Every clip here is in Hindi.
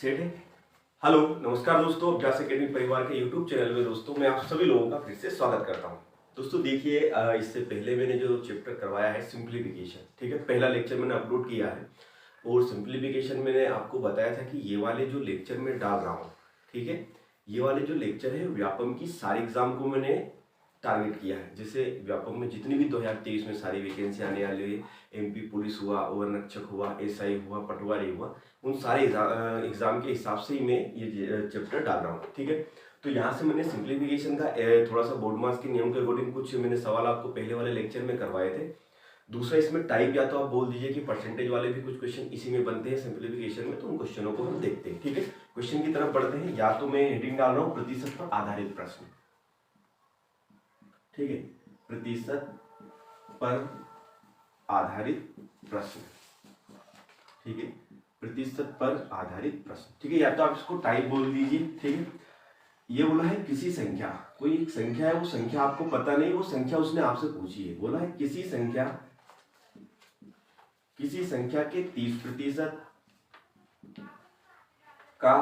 सेठ है। हेलो नमस्कार दोस्तों, अभ्यास एकेडमी परिवार के यूट्यूब चैनल में दोस्तों मैं आप सभी लोगों का फिर से स्वागत करता हूं। दोस्तों देखिए, इससे पहले मैंने जो चैप्टर करवाया है सिंप्लीफिकेशन, ठीक है, पहला लेक्चर मैंने अपलोड किया है और सिंप्लीफिकेशन मैंने आपको बताया था कि ये वाले जो लेक्चर मैं डाल रहा हूँ, ठीक है, ये वाले जो लेक्चर है व्यापम की सारी एग्जाम को मैंने टारगेट किया है। जैसे व्यापम में जितनी भी 2023 में सारी वैकेंसी आने वाली है, एमपी पुलिस हुआ, ओवरनक्षक हुआ, एसआई हुआ, पटवारी हुआ, उन सारे एग्जाम के हिसाब से ही मैं ये चैप्टर डाल रहा हूँ, ठीक है। तो यहाँ से मैंने सिंप्लीफिकेशन का थोड़ा सा बोर्ड मार्क्स के नियम के अकॉर्डिंग कुछ मैंने सवाल आपको पहले वाले लेक्चर में करवाए थे। दूसरा इसमें टाइप या तो आप बोल दीजिए कि परसेंटेज वाले भी कुछ क्वेश्चन इसी में बनते हैं सिंप्लीफिकेशन में, तो उन क्वेश्चनों को हम देखते हैं, ठीक है। क्वेश्चन की तरफ बढ़ते हैं। या तो मैं हेडिंग डाल रहा हूँ प्रतिशत पर आधारित प्रश्न, ठीक है, प्रतिशत पर आधारित प्रश्न, ठीक है, प्रतिशत पर आधारित प्रश्न, ठीक है। या तो आप इसको टाइप बोल दीजिए, ठीक है। ये बोला है किसी संख्या, कोई एक संख्या है, वो संख्या आपको पता नहीं, वो संख्या उसने आपसे पूछी है। बोला है किसी संख्या के 30% का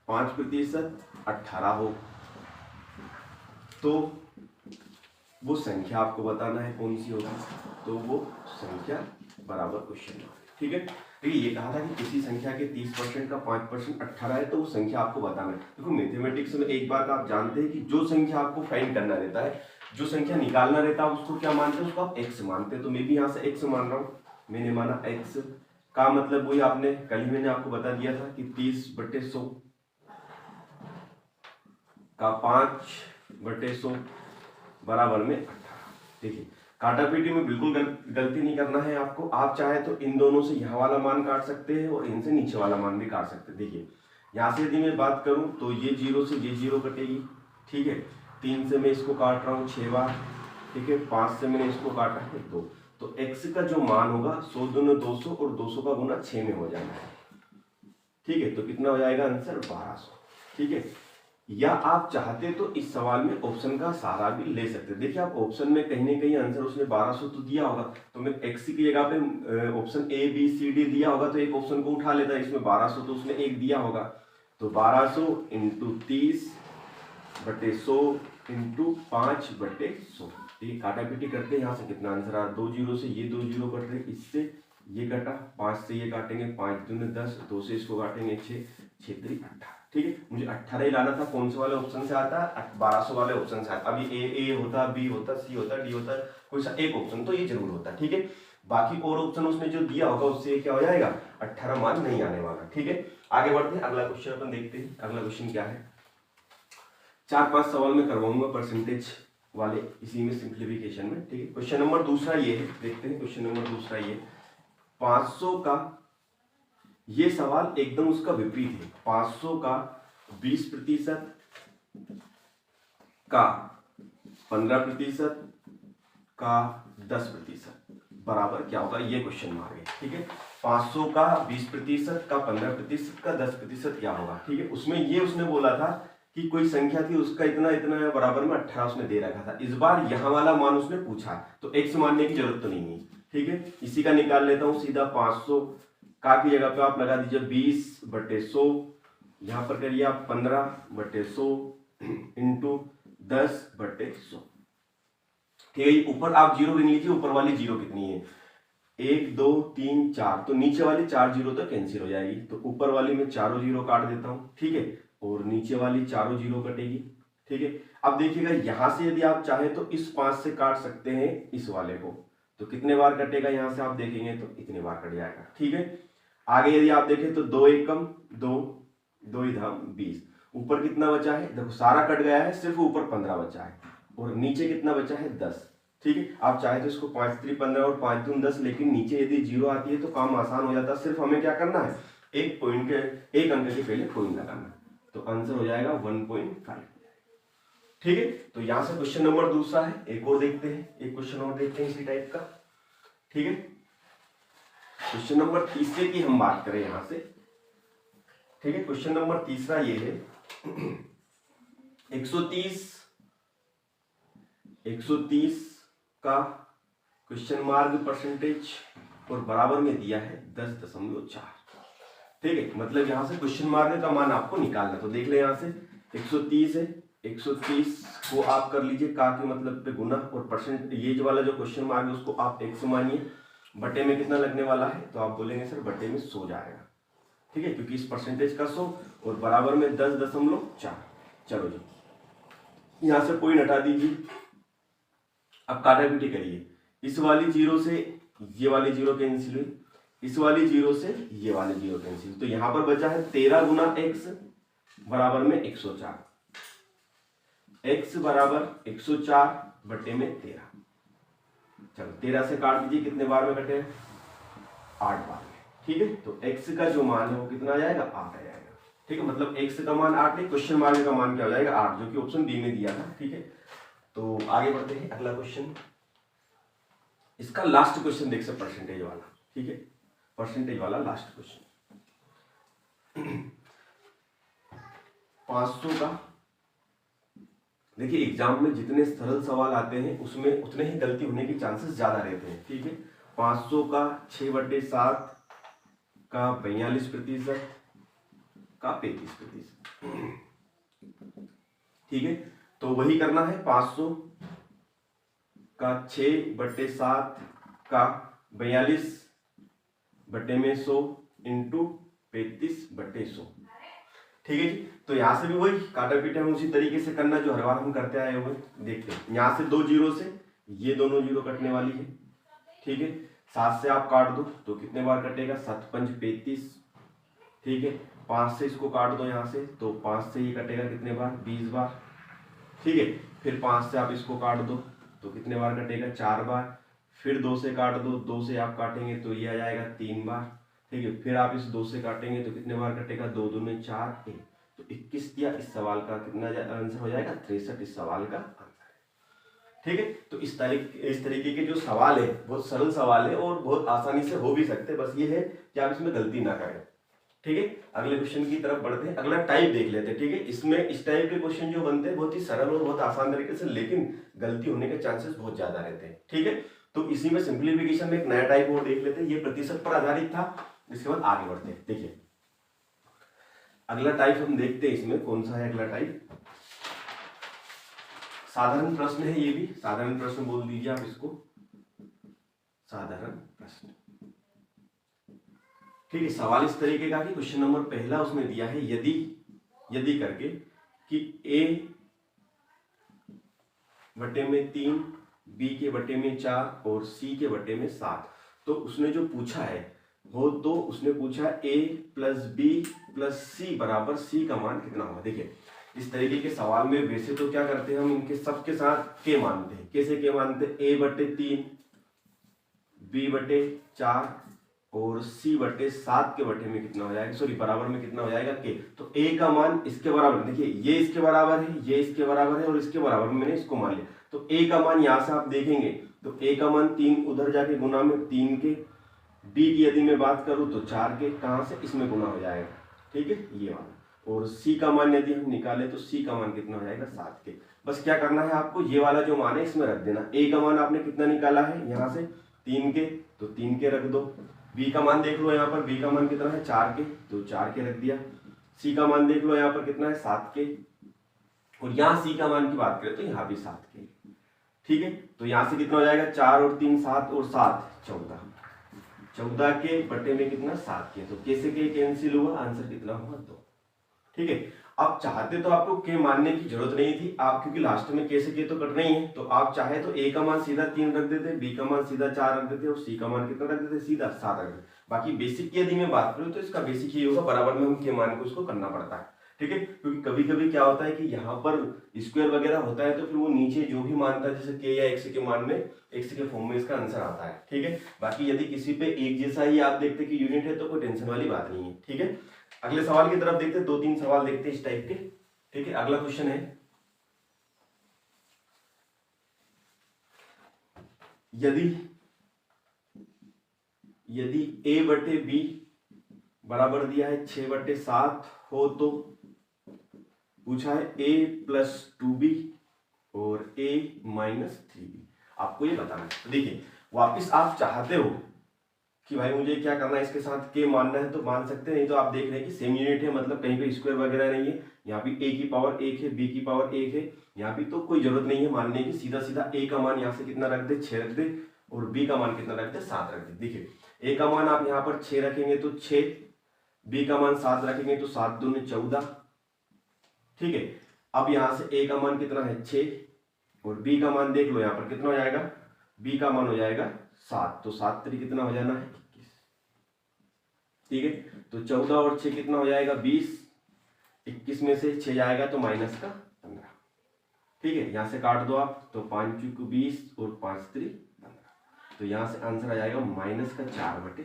5% 18 हो, तो वो संख्या आपको बताना है कौन सी होगी। तो वो संख्या बराबर क्वेश्चन, ठीक है। देखिए ये कहा था कि किसी संख्या के 30% का 5% 18 है, तो वो संख्या आपको बताना है। देखो मैथमेटिक्स में एक बात आप जानते हैं कि जो संख्या आपको फाइंड करना रहता है, जो संख्या निकालना रहता है, उसको क्या मानते हैं, उसको आप x मानते हैं। तो मैं भी यहाँ से x मान रहा हूँ, मैंने माना x का मतलब वही आपने कल ही मैंने आपको बता दिया था कि 30/100 का 5/100 बराबर में 18। देखिए काटापीटी में बिल्कुल गलती नहीं करना है आपको। आप चाहे तो इन दोनों से यहाँ वाला मान काट सकते हैं और इनसे नीचे वाला मान भी काट सकते हैं। देखिए यहाँ से यदि मैं बात करूँ तो ये 0 से ये 0 कटेगी, ठीक है। 3 से मैं इसको काट रहा हूँ 6 बार, ठीक है। 5 से मैंने इसको काटा है 2। तो x का जो मान होगा 100 दूनी 200 और 200 का गुना 6 में हो जाना है, ठीक है। तो कितना हो जाएगा आंसर 1200, ठीक है। या आप चाहते तो इस सवाल में ऑप्शन का सहारा भी ले सकते हैं। देखिए आप ऑप्शन में कहीं ना कहीं आंसर उसने 1200 तो दिया होगा, तो मैं x की जगह पे option A B C D दिया होगा तो एक ऑप्शन को उठा लेता है। इसमें 1200 तो उसने एक दिया होगा, तो 1200 इंटू 30/100 इंटू 5/100। ठीक, काटापीटी करते हैं। यहाँ से कितना आंसर आ रहा है, 2 0 से ये 2 0 कट रहे, इससे ये कटा, 5 से ये काटेंगे, 5 दूनी 10, 2 से इसको काटेंगे 6, 6 3 18, ठीक है। मुझे 18 ही लाना था, कौन से वाले ऑप्शन से आता है, 1200 वाले ऑप्शन से आता। अभी ए होता, बी होता, सी होता, डी होता, कोई सा एक ऑप्शन तो ये जरूर होता, ठीक है। बाकी और ऑप्शन उसने जो दिया होगा उससे क्या हो जाएगा, 18 मान नहीं आने वाला, ठीक है। आगे बढ़ते हैं, अगला क्वेश्चन अपन देखते हैं। अगला क्वेश्चन क्या है, 4-5 सवाल में करवाऊंगा परसेंटेज वाले इसी में सिंप्लीफिकेशन में, ठीक है। क्वेश्चन नंबर दूसरा ये है, देखते हैं क्वेश्चन नंबर दूसरा ये 500 का, ये सवाल एकदम उसका विपरीत है। 500 का 20% का 15% का 10% बराबर क्या होगा, ये क्वेश्चन मार्क है, ठीक है। 500 का 20% का 15% का 10% क्या होगा, ठीक है। उसमें ये उसने बोला था कि कोई संख्या थी, उसका इतना इतना बराबर में 18 उसने दे रखा था। इस बार यहाँ वाला मान उसने पूछा, तो x मानने की जरूरत तो नहीं है, ठीक है। इसी का निकाल लेता हूँ सीधा। 500 का की जगह पे आप लगा दीजिए 20/100, यहाँ पर करिए आप 15/100 इंटू 10/100, ठीक है। ऊपर आप जीरो गिन लीजिए, ऊपर वाली जीरो कितनी है, 1 2 3 4, तो नीचे वाली 4 जीरो तो कैंसिल हो जाएगी, तो ऊपर वाली में चारों जीरो काट देता हूँ, ठीक है, और नीचे वाली चारों जीरो कटेगी, ठीक है। अब देखिएगा यहाँ से यदि आप चाहे तो इस 5 से काट सकते हैं इस वाले को, तो कितने बार कटेगा, यहाँ से आप देखेंगे तो इतने बार कट जाएगा, ठीक है। आगे यदि आप देखें तो 2 एकम 2, 2 धाम 20, ऊपर कितना बचा है, देखो सारा कट गया है, सिर्फ ऊपर 15 बचा है और नीचे कितना बचा है 10, ठीक है। आप चाहे तो इसको 5 3 15 और 5 दून 10, लेकिन नीचे यदि जीरो आती है तो काम आसान हो जाता है। सिर्फ हमें क्या करना है, एक पॉइंट के एक अंक के पहले पॉइंट लगाना, तो आंसर हो जाएगा 1.5, ठीक है। तो यहां से क्वेश्चन नंबर दूसरा है। एक और देखते हैं, एक क्वेश्चन और देखते हैं इसी टाइप का, ठीक है। क्वेश्चन नंबर तीसरे की हम बात करें यहां से, ठीक है। क्वेश्चन नंबर तीसरा ये है 130 का क्वेश्चन मार्क परसेंटेज और बराबर में दिया है 10.4, ठीक है, मतलब यहाँ से क्वेश्चन मार्क का मान आपको निकालना। तो देख ले यहाँ से 130 है, 130 को आप कर लीजिए का के मतलब पे गुना, और परसेंट ये जो वाला जो क्वेश्चन मार्क है उसको आप x मानिए, बटे में कितना लगने वाला है, तो आप बोलेंगे सर बटे में 100 जाएगा। ठीक है, क्योंकि इस परसेंटेज का 100 और बराबर में 10.4। चलो जी यहाँ से पॉइंट हटा दीजिए, अब काटाकुटी करिए। इस वाली जीरो से ये वाली जीरो कैंसिल हुई, इस वाली जीरो से ये वाली जीरो कैंसिल, तो यहां पर बचा है 13 गुना x बराबर में 104। x बराबर 104 बटे में 13। चलो 13 से काट दीजिए, कितने बार में कटे, 8 बार में। ठीक है, तो x का जो मान है वो कितना आ जाएगा, 8 आ जाएगा। ठीक है, मतलब x का मान 8 नहीं, क्वेश्चन मार्क का मान क्या हो जाएगा, 8, जो कि ऑप्शन बी में दिया था। ठीक है, तो आगे बढ़ते हैं, अगला क्वेश्चन, इसका लास्ट क्वेश्चन देख सकते परसेंटेज वाला। ठीक है, परसेंटेज वाला लास्ट क्वेश्चन 500 का। देखिए एग्जाम में जितने सरल सवाल आते हैं उसमें उतने ही गलती होने की चांसेस ज्यादा रहते हैं। ठीक है, 500 का 6/7 का 42% का 35%। ठीक है, तो वही करना है, 500 का 6/7 का 42/100 इंटू 35/100। ठीक है जी, तो यहाँ से भी वही काटा पीटा हम उसी तरीके से करना जो हर बार हम करते आए हुए। देखते हैं यहाँ से 2 जीरो से ये दोनों जीरो कटने वाली है। ठीक है, 7 से आप काट दो तो कितने बार कटेगा, 7 5 35। ठीक है, 5 से इसको काट दो यहाँ से, तो 5 से ये कटेगा कितने बार, 20 बार। ठीक है, फिर 5 से आप इसको काट दो तो कितने बार कटेगा, 4 बार। फिर 2 से काट दो, 2 से आप काटेंगे तो ये आ जाएगा 3 बार। ठीक है, फिर आप इस 2 से काटेंगे तो कितने बार कटेगा, 2 दूनी 4 1, तो 21 दिया। इस सवाल का कितना आंसर हो जाएगा, 63 इस सवाल का आंसर है। ठीक है, तो इस तरीके के जो सवाल है बहुत सरल सवाल है और बहुत आसानी से हो भी सकते हैं, बस ये है कि आप इसमें गलती ना करें। ठीक है, अगले क्वेश्चन की तरफ बढ़ते हैं, अगला टाइप देख लेते हैं। ठीक है, इसमें इस टाइप के क्वेश्चन जो बनते हैं बहुत ही सरल और बहुत आसान तरीके से, लेकिन गलती होने के चांसेस बहुत ज्यादा रहते हैं। ठीक है, तो इसी में सिंप्लीफिकेशन में एक नया टाइप और देख लेते हैं, ये प्रतिशत पर आधारित था। इसके बाद आगे बढ़ते हैं। देखिए अगला टाइप हम देखते हैं, इसमें कौन सा है अगला टाइप, साधारण प्रश्न है। ये भी साधारण प्रश्न बोल दीजिए आप इसको, साधारण प्रश्न। ठीक है, सवाल इस तरीके का कि क्वेश्चन नंबर पहला उसमें दिया है यदि करके कि a बटे में 3, b के बटे में 4 और c के बटे में 7। तो उसने जो पूछा है वो, तो उसने पूछा a + b + c बराबर c का मान कितना होगा। देखिए इस तरीके के सवाल में वैसे तो क्या करते हैं हम, इनके सबके साथ के मानते हैं। कैसे के मानते हैं, a बटे 3, b बटे 4 और c/7 के बटे में कितना हो जाएगा, सॉरी बराबर में कितना हो जाएगा के। तो a का मान इसके बराबर, देखिए ये इसके बराबर है, ये इसके बराबर है और इसके बराबर में मैंने इसको मान लिया। तो a का मान यहाँ से आप देखेंगे तो a का मान 3 उधर जाके गुना में 3 के, b की यदि मैं बात करूं तो 4 के, कहां से, इसमें गुना हो जाएगा। ठीक है, ये वाला। और c का मान यदि हम निकाले तो c का मान कितना हो जाएगा, 7 के। बस क्या करना है आपको, ये वाला जो मान है इसमें रख देना। a का मान आपने कितना निकाला है यहाँ से 3 के, तो 3 के रख दो। b का मान देख लो यहाँ पर, b का मान कितना है 4 के, तो 4 के रख दिया। c का मान देख लो यहाँ पर कितना है 7 के, और यहाँ c का मान की बात करें तो यहाँ भी 7 के। ठीक है, तो यहाँ से कितना हो जाएगा, 4 और 3 7 और 7 14, 14 के बटे में कितना 7 के। तो कैसे के कैंसिल हुआ, आंसर कितना हुआ 2। ठीक है, आप चाहते तो आपको के मानने की जरूरत नहीं थी आप, क्योंकि लास्ट में कैसे के तो कटना ही है। तो आप चाहे तो a का मान सीधा 3 रख देते, b का मान सीधा 4 रख देते और c का मान कितना रख देते, सीधा 7 रख देते। बाकी बेसिक की यदि मैं बात करूं तो इसका बेसिक ही होगा, बराबर में हम के मान को इसको करना पड़ता है। ठीक है, क्योंकि कभी कभी क्या होता है कि यहाँ पर स्क्वायर वगैरह होता है तो फिर वो नीचे जो भी मानता है जैसे के या x के मान में x के फॉर्म में इसका आंसर आता है। ठीक है, बाकी यदि किसी पे एक जैसा ही आप देखते कि यूनिट है तो कोई टेंशन वाली बात नहीं है। ठीक है, अगले सवाल की तरफ देखते हैं, 2-3 सवाल देखते हैं इस टाइप के। ठीक है, अगला क्वेश्चन है, यदि a बटे b बराबर दिया है 6/7 हो तो पूछा है a + 2b और a - 3b, आपको ये बताना है। तो देखिए वापिस आप चाहते हो कि भाई मुझे क्या करना है, इसके साथ के मानना है तो मान सकते हैं, नहीं तो आप देख रहे हैं कि सेम यूनिट है, मतलब कहीं पे स्क्वायर वगैरह नहीं है। यहाँ भी a की पावर 1 है, b की पावर 1 है, यहाँ भी तो कोई जरूरत नहीं है मानने की, सीधा सीधा a का मान यहाँ से कितना रख दे 6 रख दे, और b का मान कितना रख दे 7 रख दे। देखिए a का मान आप यहाँ पर 6 रखेंगे तो 6, b का मान 7 रखेंगे तो 7 दूनी 14, ठीक है। अब यहाँ से a का मान कितना है 6, और b का मान देख लो यहाँ पर कितना हो जाएगा, b का मान हो जाएगा 7, तो 7 3 कितना हो जाना है 21, ठीक है। तो 14 और 6 कितना हो जाएगा 20, 21 में से 6 जाएगा तो माइनस का 15, ठीक है। यहाँ से काट दो आप, तो 5 चूक 20 और 5 3 15, तो यहाँ से आंसर आ जाएगा माइनस का 4/3,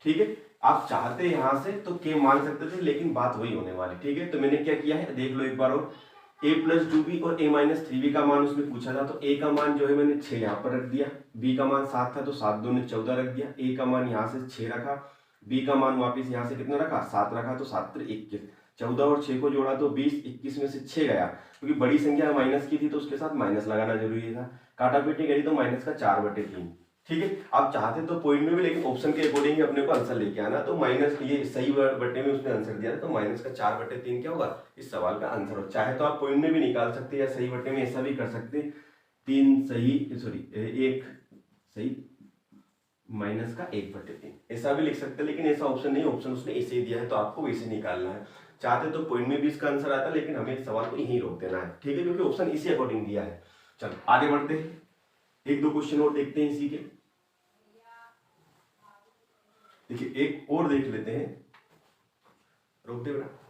ठीक है। आप चाहते यहाँ से तो के मान सकते थे, लेकिन बात वही होने वाली, ठीक है। तो मैंने क्या किया है देख लो एक बार, और a प्लस 2b और a माइनस 3b का मान उसमें पूछा था, तो a का मान जो है मैंने 6 यहाँ पर रख दिया, b का मान 7 था तो 7 दूनी 14 रख दिया, a का मान यहाँ से 6 रखा, b का मान वापस यहाँ से कितना रखा 7 रखा, तो 7 3 21, 14 और 6 को जोड़ा तो 20, 21 में से 6 गया, क्योंकि बड़ी संख्या माइनस की थी तो उसके साथ माइनस लगाना जरूरी था, काटा पीटी करी तो माइनस का 4/3, ठीक है। आप चाहते तो पॉइंट में भी, लेकिन ऑप्शन के अकॉर्डिंग ही अपने को आंसर लेके आना, तो माइनस ये सही बट्टे में उसने आंसर दिया था, तो माइनस का 4/3 क्या होगा इस सवाल का आंसर हो। चाहे तो आप पॉइंट में भी निकाल सकते या सही बट्टे में ऐसा भी कर सकते, 3 सही, सॉरी 1 सही माइनस का 1/3 ऐसा भी लिख सकते, लेकिन ऐसा ऑप्शन नहीं, ऑप्शन उसने ऐसे ही दिया है तो आपको वैसे निकालना है। चाहते तो पॉइंट में भी इसका आंसर आता, लेकिन हमें इस सवाल को यहीं रोक देना है, ठीक है, क्योंकि ऑप्शन इसी अकॉर्डिंग दिया है। चलो आगे बढ़ते हैं, एक दो क्वेश्चन और देखते हैं इसी के। देखिए एक और देख लेते हैं, रोक दे बेटा।